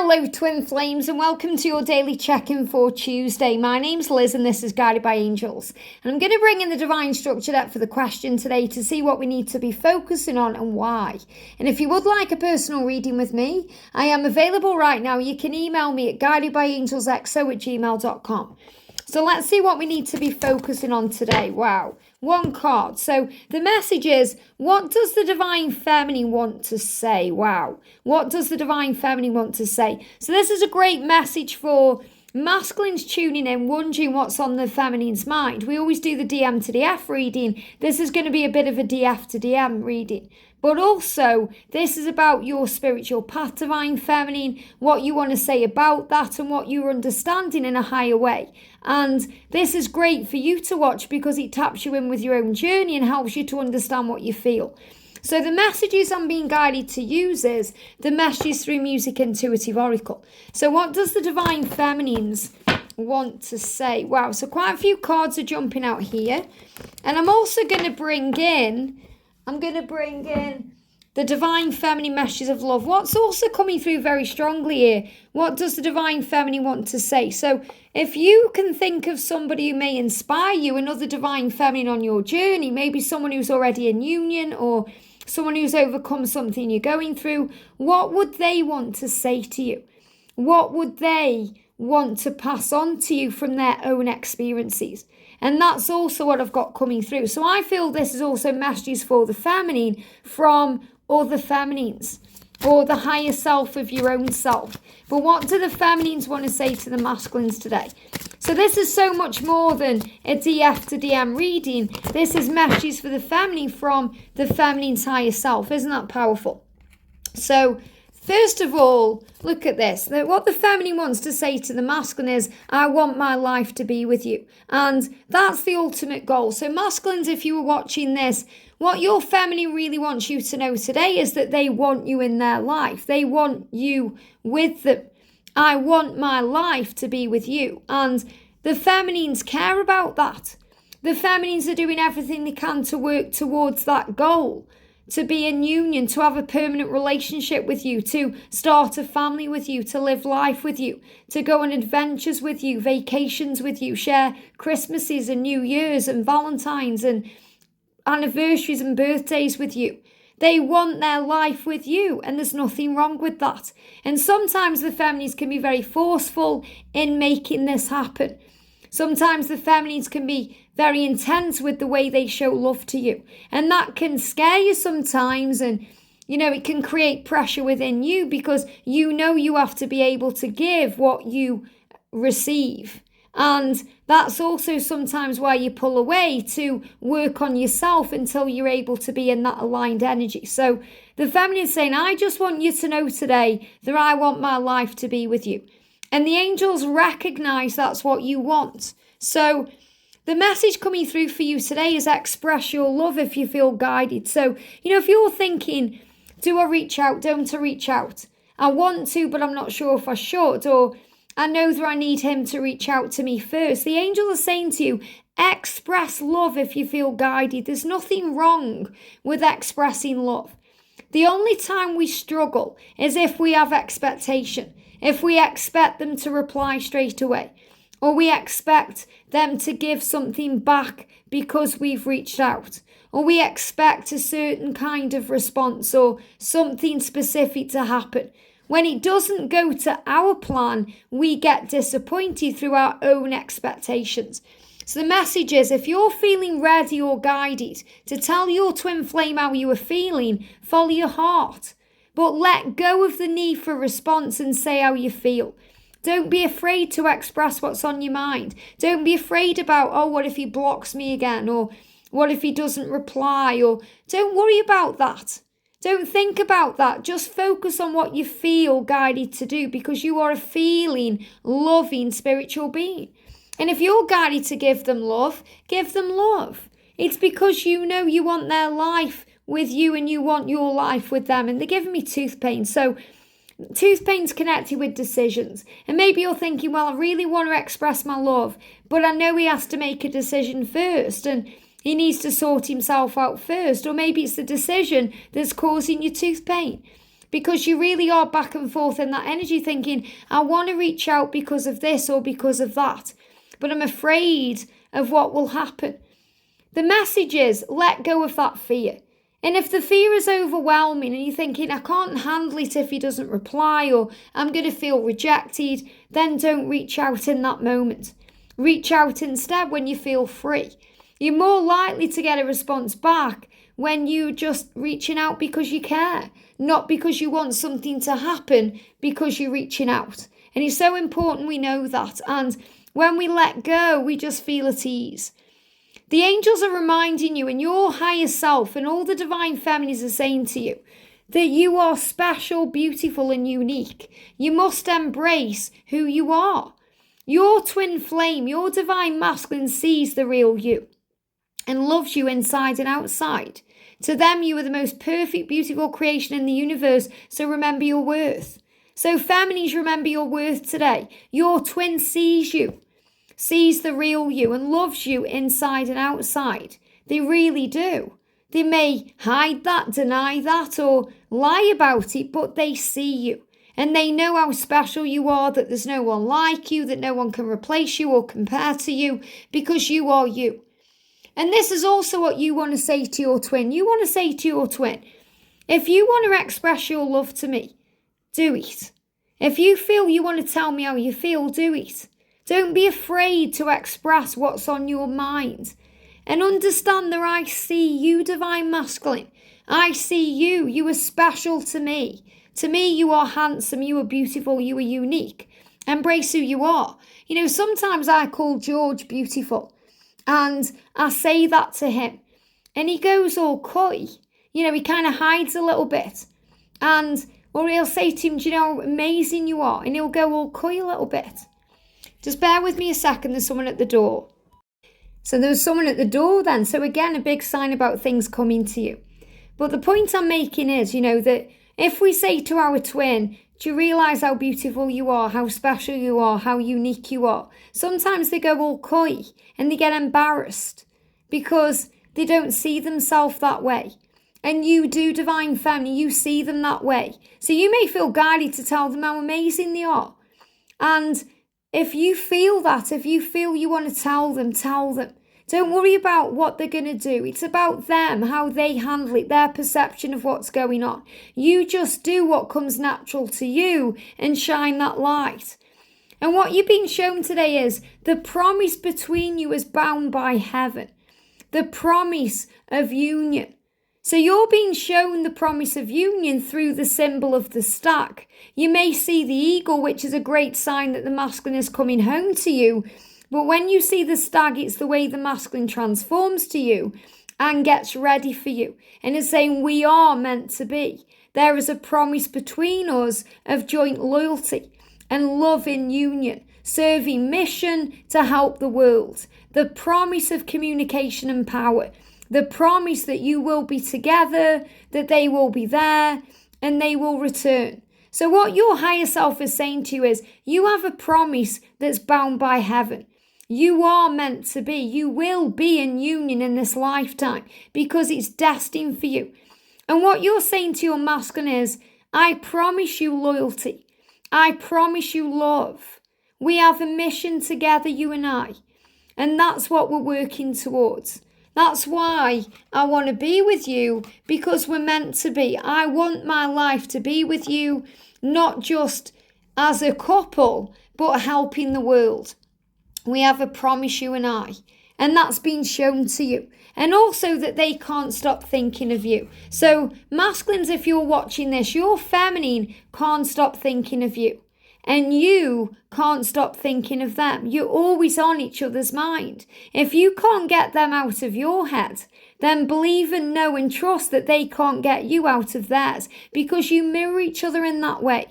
Hello twin flames and welcome to your daily check-in for Tuesday. My name's Liz and this is Guided by Angels. And I'm going to bring in the divine structure deck for the question today to see what we need to be focusing on and why. And if you would like a personal reading with me, I am available right now. You can email me at guidedbyangelsxo@gmail.com. So let's see what we need to be focusing on today. Wow, one card. So the message is, what does the divine feminine want to say? Wow, what does the divine feminine want to say? So this is a great message for masculines tuning in, wondering what's on the feminine's mind. We always do the DM to DF reading. This is going to be a bit of a DF to DM reading. But also, this is about your spiritual path, divine feminine, what you want to say about that and what you're understanding in a higher way. And this is great for you to watch because it taps you in with your own journey and helps you to understand what you feel. So the messages I'm being guided to use is the messages through Music Intuitive Oracle. So what does the divine feminines want to say? Wow, so quite a few cards are jumping out here. And I'm also going to bring in the divine feminine messages of love. What's also coming through very strongly here? What does the divine feminine want to say? So if you can think of somebody who may inspire you, another divine feminine on your journey, maybe someone who's already in union or someone who's overcome something you're going through, what would they want to say to you? What would they want to pass on to you from their own experiences? And that's also what I've got coming through. So I feel this is also messages for the feminine from other feminines or the higher self of your own self. But what do the feminines want to say to the masculines today? So this is so much more than a DF to DM reading. This is messages for the feminine from the feminine's higher self. Isn't that powerful? So first of all, look at this. What the feminine wants to say to the masculine is, I want my life to be with you. And that's the ultimate goal. So masculines, if you were watching this, what your feminine really wants you to know today is that they want you in their life. They want you with them. I want my life to be with you. And the feminines care about that. The feminines are doing everything they can to work towards that goal. To be in union, to have a permanent relationship with you, to start a family with you, to live life with you, to go on adventures with you, vacations with you, share Christmases and New Year's and Valentine's and anniversaries and birthdays with you. They want their life with you, and there's nothing wrong with that. And sometimes the feminines can be very forceful in making this happen. Sometimes the feminines can be very intense with the way they show love to you. And that can scare you sometimes. And, it can create pressure within you because you have to be able to give what you receive. And that's also sometimes why you pull away to work on yourself until you're able to be in that aligned energy. So the feminine is saying, I just want you to know today that I want my life to be with you. And the angels recognize that's what you want. So the message coming through for you today is express your love if you feel guided. So, if you're thinking, do I reach out? Don't I reach out? I want to, but I'm not sure if I should. Or I know that I need him to reach out to me first. The angels are saying to you, express love if you feel guided. There's nothing wrong with expressing love. The only time we struggle is if we have expectation. If we expect them to reply straight away, or we expect them to give something back because we've reached out, or we expect a certain kind of response or something specific to happen. When it doesn't go to our plan, we get disappointed through our own expectations. So the message is, if you're feeling ready or guided to tell your twin flame how you are feeling, follow your heart. But let go of the need for response and say how you feel. Don't be afraid to express what's on your mind. Don't be afraid about, what if he blocks me again? Or what if he doesn't reply? Or don't worry about that. Don't think about that. Just focus on what you feel guided to do because you are a feeling, loving spiritual being. And if you're guided to give them love, give them love. It's because you want their life with you and you want your life with them. And they're giving me tooth pain. So tooth pain's connected with decisions. And maybe you're thinking, well, I really want to express my love, but I know he has to make a decision first and he needs to sort himself out first. Or maybe it's the decision that's causing you tooth pain. because you really are back and forth in that energy thinking, I want to reach out because of this or because of that, but I'm afraid of what will happen. The message is, let go of that fear. And if the fear is overwhelming and you're thinking, I can't handle it if he doesn't reply, or I'm going to feel rejected, then don't reach out in that moment. Reach out instead when you feel free. You're more likely to get a response back when you're just reaching out because you care, not because you want something to happen, because you're reaching out. And it's so important we know that. And when we let go, we just feel at ease. The angels are reminding you, and your higher self and all the divine feminines are saying to you, that you are special, beautiful, and unique. You must embrace who you are. Your twin flame, your divine masculine, sees the real you and loves you inside and outside. To them, you are the most perfect, beautiful creation in the universe, so remember your worth. So feminines, remember your worth today. Your twin sees you, sees the real you, and loves you inside and outside. They really do. They may hide that, deny that, or lie about it, but they see you. And they know how special you are, that there's no one like you, that no one can replace you or compare to you, because you are you. And this is also what you want to say to your twin. You want to say to your twin, if you want to express your love to me, do it. If you feel you want to tell me how you feel, do it. Don't be afraid to express what's on your mind. And understand that I see you, divine masculine. I see you. You are special to me. To me, you are handsome, you are beautiful, you are unique. Embrace who you are. You know, sometimes I call George beautiful. And I say that to him. And he goes all coy. You know, he kind of hides a little bit. And, or he'll say to him, do you know how amazing you are? And he'll go all coy a little bit. Just bear with me a second, there's someone at the door. So there was someone at the door then. So again, a big sign about things coming to you. But the point I'm making is, you know, that if we say to our twin, do you realise how beautiful you are, how special you are, how unique you are? Sometimes they go all coy and they get embarrassed because they don't see themselves that way. And you do, divine feminine, you see them that way. So you may feel guided to tell them how amazing they are. And if you feel that, if you feel you want to tell them, tell them. Don't worry about what they're going to do. It's about them, how they handle it, their perception of what's going on. You just do what comes natural to you and shine that light. And what you've been shown today is the promise between you is bound by heaven. The promise of union. So you're being shown the promise of union through the symbol of the stag. You may see the eagle, which is a great sign that the masculine is coming home to you. But when you see the stag, it's the way the masculine transforms to you and gets ready for you. And it's saying we are meant to be. There is a promise between us of joint loyalty and love in union, serving mission to help the world. The promise of communication and power. The promise that you will be together, that they will be there, and they will return. So what your higher self is saying to you is, you have a promise that's bound by heaven. You are meant to be. You will be in union in this lifetime because it's destined for you. And what you're saying to your masculine is, I promise you loyalty. I promise you love. We have a mission together, you and I. And that's what we're working towards. That's why I want to be with you, because we're meant to be. I want my life to be with you, not just as a couple, but helping the world. We have a promise, you and I, and that's been shown to you. And also that they can't stop thinking of you. So masculines, if you're watching this, your feminine can't stop thinking of you. And you can't stop thinking of them. You're always on each other's mind. If you can't get them out of your head, then believe and know and trust that they can't get you out of theirs, because you mirror each other in that way.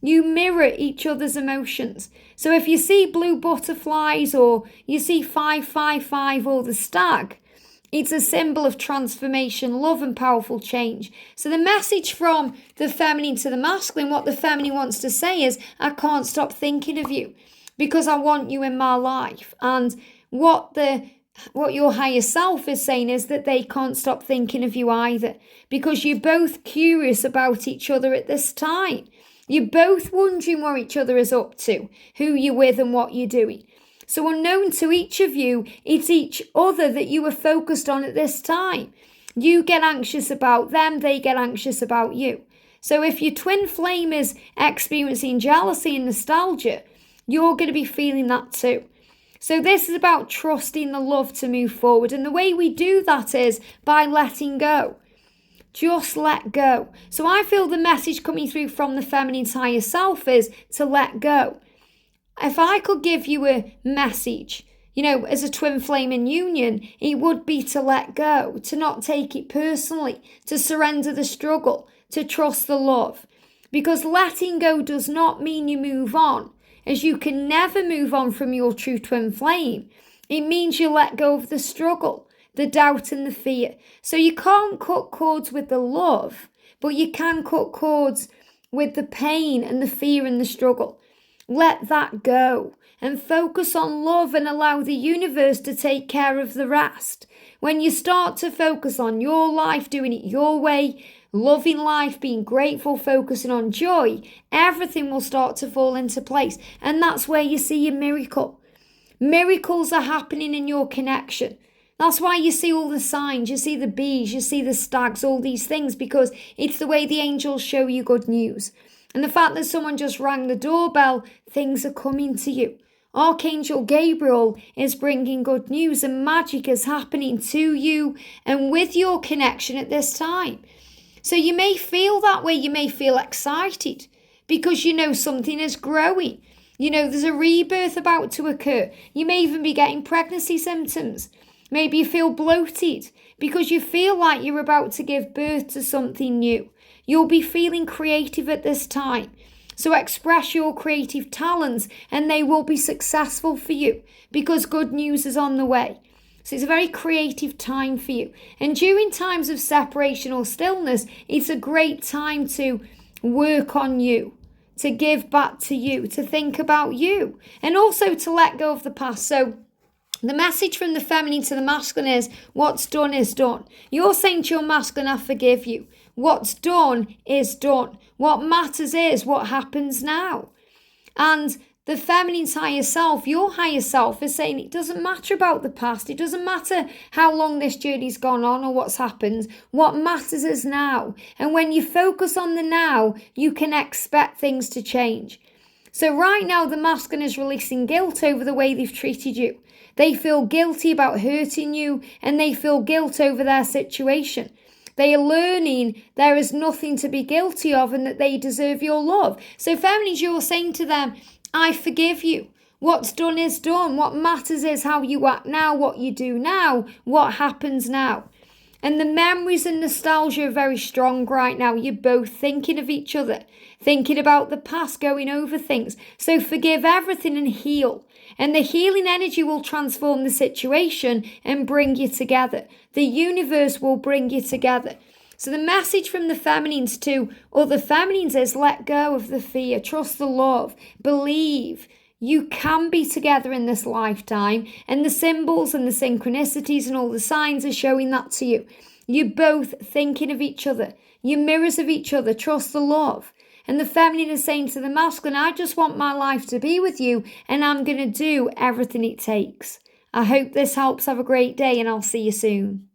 You mirror each other's emotions. So if you see blue butterflies, or you see 555 or the stag, it's a symbol of transformation, love, and powerful change. So the message from the feminine to the masculine, what the feminine wants to say is, I can't stop thinking of you because I want you in my life. And what the what your higher self is saying is that they can't stop thinking of you either, because you're both curious about each other at this time. You're both wondering what each other is up to, who you're with and what you're doing. So unknown to each of you, it's each other that you are focused on at this time. You get anxious about them, they get anxious about you. So if your twin flame is experiencing jealousy and nostalgia, you're going to be feeling that too. So this is about trusting the love to move forward. And the way we do that is by letting go. Just let go. So I feel the message coming through from the feminine's higher self is to let go. If I could give you a message, as a twin flame in union, it would be to let go, to not take it personally, to surrender the struggle, to trust the love. Because letting go does not mean you move on, as you can never move on from your true twin flame. It means you let go of the struggle, the doubt and the fear. So you can't cut cords with the love, but you can cut cords with the pain and the fear and the struggle. Let that go and focus on love and allow the universe to take care of the rest. When you start to focus on your life, doing it your way, loving life, being grateful, focusing on joy, everything will start to fall into place. And that's where you see your miracle. Miracles are happening in your connection. That's why you see all the signs, you see the bees, you see the stags, all these things, because it's the way the angels show you good news. And the fact that someone just rang the doorbell, things are coming to you. Archangel Gabriel is bringing good news, and magic is happening to you and with your connection at this time. So you may feel that way, you may feel excited because something is growing. There's a rebirth about to occur. You may even be getting pregnancy symptoms. Maybe you feel bloated because you feel like you're about to give birth to something new. You'll be feeling creative at this time. So express your creative talents and they will be successful for you because good news is on the way. So it's a very creative time for you. And during times of separation or stillness, it's a great time to work on you, to give back to you, to think about you, and also to let go of the past. So the message from the feminine to the masculine is, what's done is done. You're saying to your masculine, I forgive you. What's done is done. What matters is what happens now. And the feminine's higher self, your higher self, is saying it doesn't matter about the past. It doesn't matter how long this journey's gone on or what's happened. What matters is now. And when you focus on the now, you can expect things to change. So right now, the masculine is releasing guilt over the way they've treated you. They feel guilty about hurting you and they feel guilt over their situation. They are learning there is nothing to be guilty of and that they deserve your love. So feminines, you're saying to them, I forgive you. What's done is done. What matters is how you act now, what you do now, what happens now. And the memories and nostalgia are very strong right now. You're both thinking of each other, thinking about the past, going over things. So forgive everything and heal. And the healing energy will transform the situation and bring you together. The universe will bring you together. So the message from the feminines to other feminines is let go of the fear, trust the love, believe. You can be together in this lifetime, and the symbols and the synchronicities and all the signs are showing that to you. You're both thinking of each other. You're mirrors of each other. Trust the love. And the feminine is saying to the masculine, I just want my life to be with you, and I'm going to do everything it takes. I hope this helps. Have a great day, and I'll see you soon.